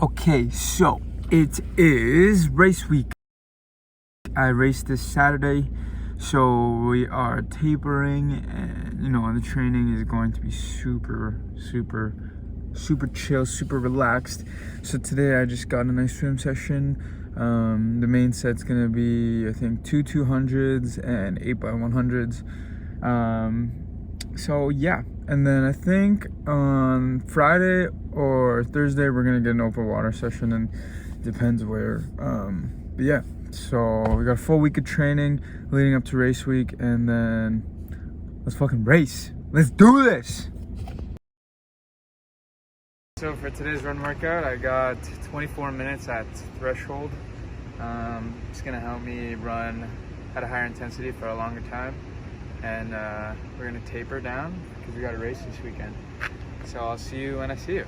Okay, so it is race week. I raced this Saturday, so we are tapering, and the training is going to be super chill, super relaxed. So today I just got a nice swim session. The main set's gonna be, I think, two 200s and 8x100s. So yeah, and then I think on Friday or Thursday we're gonna get an open water session, and depends where. But yeah, so we got a full week of training leading up to race week, and then let's fucking race. Let's do this. So for today's run workout, I got 24 minutes at threshold. It's gonna help me run at a higher intensity for a longer time, and we're gonna taper down because we got a race this weekend. So I'll see you when I see you.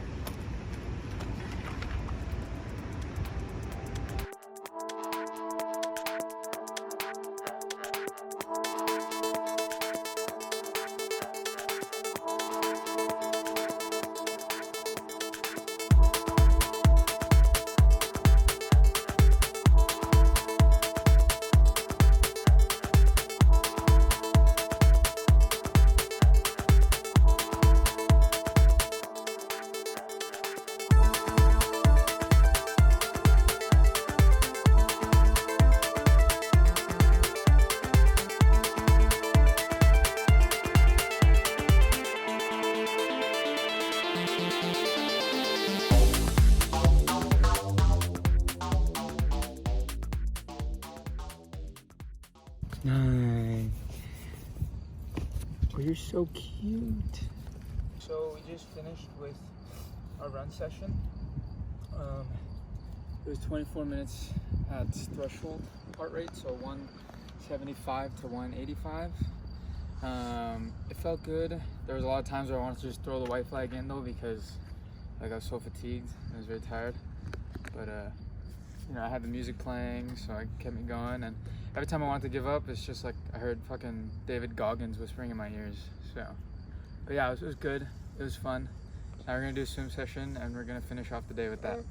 Nice. Oh, you're so cute. So we just finished with our run session. It was 24 minutes at threshold heart rate, so 175 to 185. It felt good. There was a lot of times where I wanted to just throw the white flag in though, because I was so fatigued. I was very tired. But I had the music playing, so it kept me going. And every time I wanted to give up, it's just like I heard fucking David Goggins whispering in my ears. But yeah, it was good. It was fun. Now we're gonna do a swim session, and we're gonna finish off the day with that.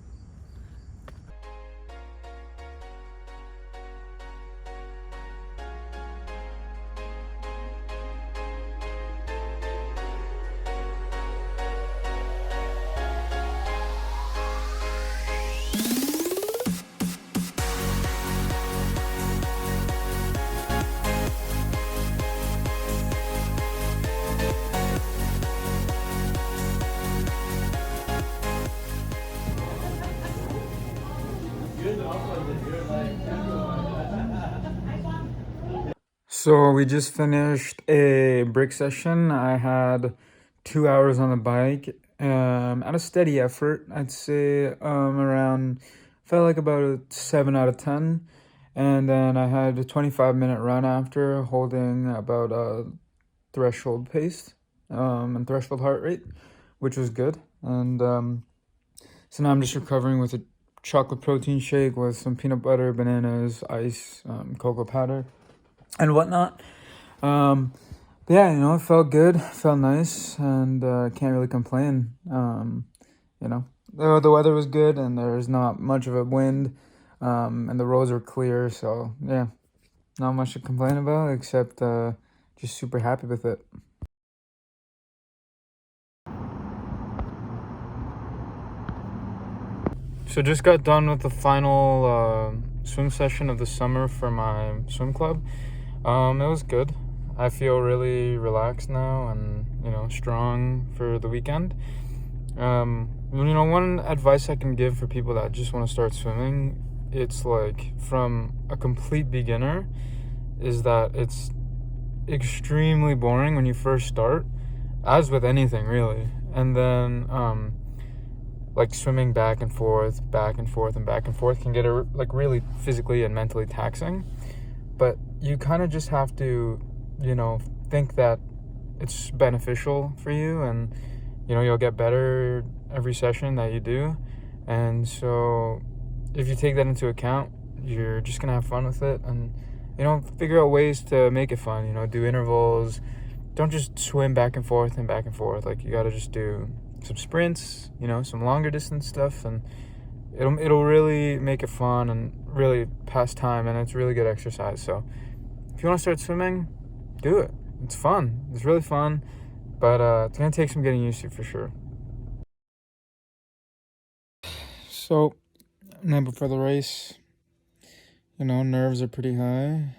So we just finished a brick session. I had 2 hours on the bike, at a steady effort. I'd say around, felt like about a 7 out of 10. And then I had a 25-minute run after, holding about a threshold pace and threshold heart rate, which was good. And so now I'm just recovering with a chocolate protein shake with some peanut butter, bananas, ice, cocoa powder, and whatnot. But yeah, it felt good, felt nice, and can't really complain. The weather was good, and there's not much of a wind, and the roads were clear, so yeah, not much to complain about, except just super happy with it. So just got done with the final swim session of the summer for my swim club. It was good. I feel really relaxed now and, strong for the weekend. One advice I can give for people that just want to start swimming, it's like, from a complete beginner, is that it's extremely boring when you first start, as with anything really. And then, like, swimming back and forth and back and forth can get really physically and mentally taxing. But you kind of just have to, think that it's beneficial for you, and, you'll get better every session that you do. And so if you take that into account, you're just going to have fun with it, and, figure out ways to make it fun, do intervals. Don't just swim back and forth. Like, you got to just do some sprints, some longer distance stuff, and it'll really make it fun and really pass time, and it's really good exercise. So if you want to start swimming, do it. It's fun. It's really fun, but it's gonna take some getting used to for sure. So night before the race, nerves are pretty high.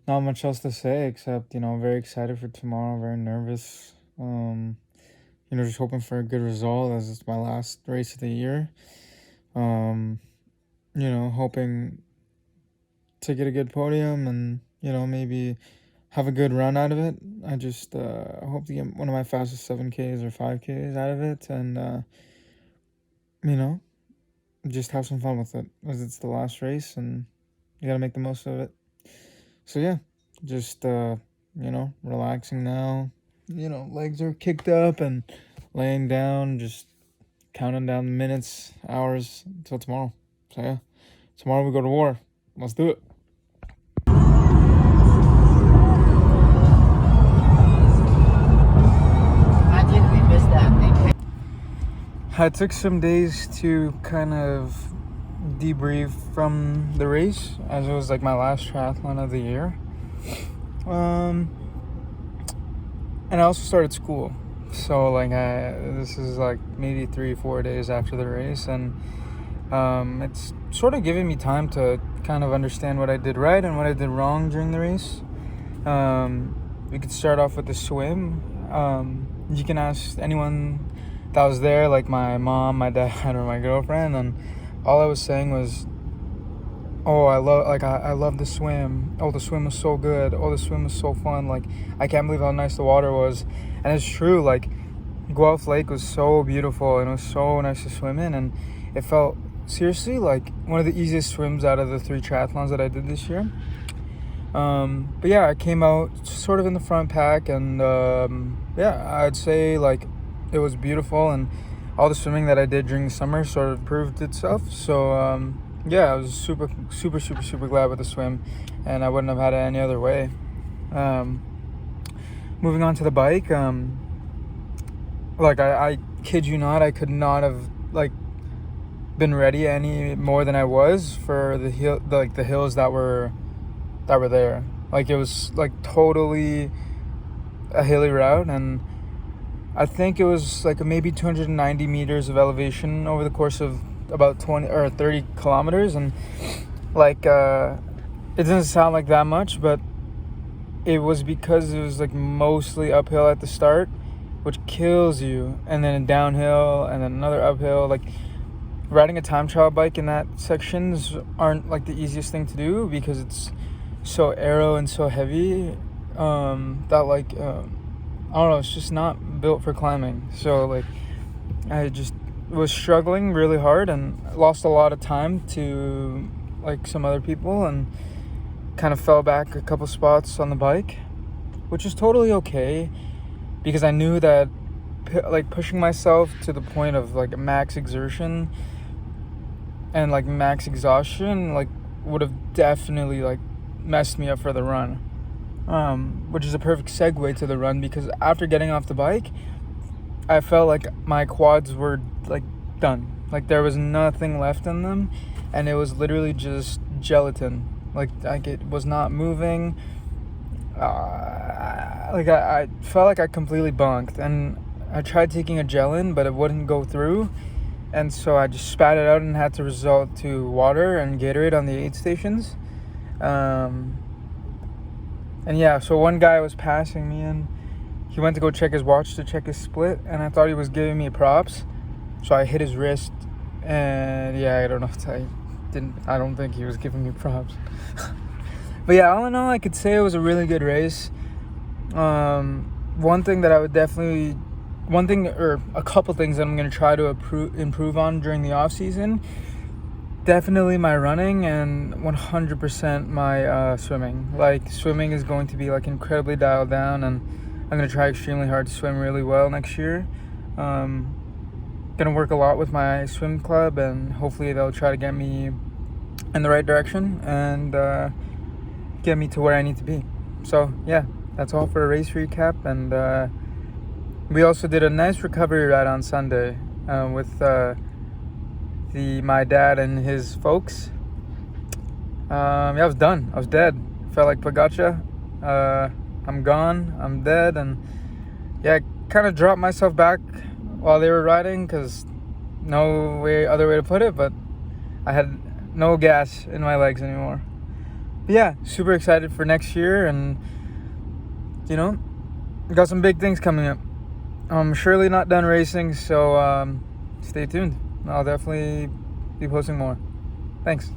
Not much else to say except, very excited for tomorrow, very nervous. Just hoping for a good result as it's my last race of the year. Hoping to get a good podium and, maybe have a good run out of it. I just hope to get one of my fastest 7Ks or 5Ks out of it and, just have some fun with it as it's the last race and you got to make the most of it. So, yeah, just, relaxing now. Legs are kicked up and laying down, just counting down the minutes, hours until tomorrow. So, yeah, tomorrow we go to war. Let's do it. I took some days to kind of debrief from the race as it was like my last triathlon of the year. And I also started school. So this is like maybe 3-4 days after the race, and it's sort of giving me time to kind of understand what I did right and what I did wrong during the race. We could start off with the swim. You can ask anyone that was there, like my mom, my dad, or my girlfriend, and all I was saying was, oh, I love the swim. Oh, the swim was so good. Oh, the swim was so fun. Like, I can't believe how nice the water was. And it's true, like, Guelph Lake was so beautiful and it was so nice to swim in, and it felt seriously like one of the easiest swims out of the 3 triathlons that I did this year. But yeah, I came out sort of in the front pack, and I'd say like it was beautiful, and all the swimming that I did during the summer sort of proved itself. So I was super glad with the swim, and I wouldn't have had it any other way. Moving on to the bike, I kid you not, I could not have been ready any more than I was for the hills that were there. Like, it was totally a hilly route, and I think it was maybe 290 meters of elevation over the course of about 20 or 30 kilometers, and it doesn't sound like that much, but it was because it was mostly uphill at the start, which kills you, and then downhill, and then another uphill. Riding a time trial bike in that sections aren't the easiest thing to do because it's so aero and so heavy that I don't know, it's just not built for climbing. So I just was struggling really hard and lost a lot of time to some other people, and kind of fell back a couple spots on the bike, which is totally okay because I knew that pushing myself to the point of max exertion and max exhaustion would have definitely messed me up for the run. Which is a perfect segue to the run, because after getting off the bike, I felt like my quads were done. There was nothing left in them, and it was literally just gelatin. It was not moving. I felt like I completely bonked, and I tried taking a gel in, but it wouldn't go through, and so I just spat it out and had to resort to water and Gatorade on the aid stations. So one guy was passing me, and he went to go check his watch to check his split, and I thought he was giving me props, so I hit his wrist, and I don't know if I don't think he was giving me props. But yeah, all in all, I could say it was a really good race. One thing that I would definitely, a couple things that I'm going to try to improve on during the off season. Definitely my running, and 100% my swimming. Swimming is going to be incredibly dialed down, and I'm going to try extremely hard to swim really well next year. Going to work a lot with my swim club, and hopefully they'll try to get me in the right direction and get me to where I need to be. So yeah, that's all for a race recap, and we also did a nice recovery ride on Sunday. with my dad and his folks. Yeah, I was done. I was dead. Felt like Pogačar. I'm gone. I'm dead. And yeah, I kind of dropped myself back while they were riding because no other way to put it, but I had no gas in my legs anymore. But yeah, super excited for next year, and got some big things coming up. I'm surely not done racing, so stay tuned. I'll definitely be posting more. Thanks.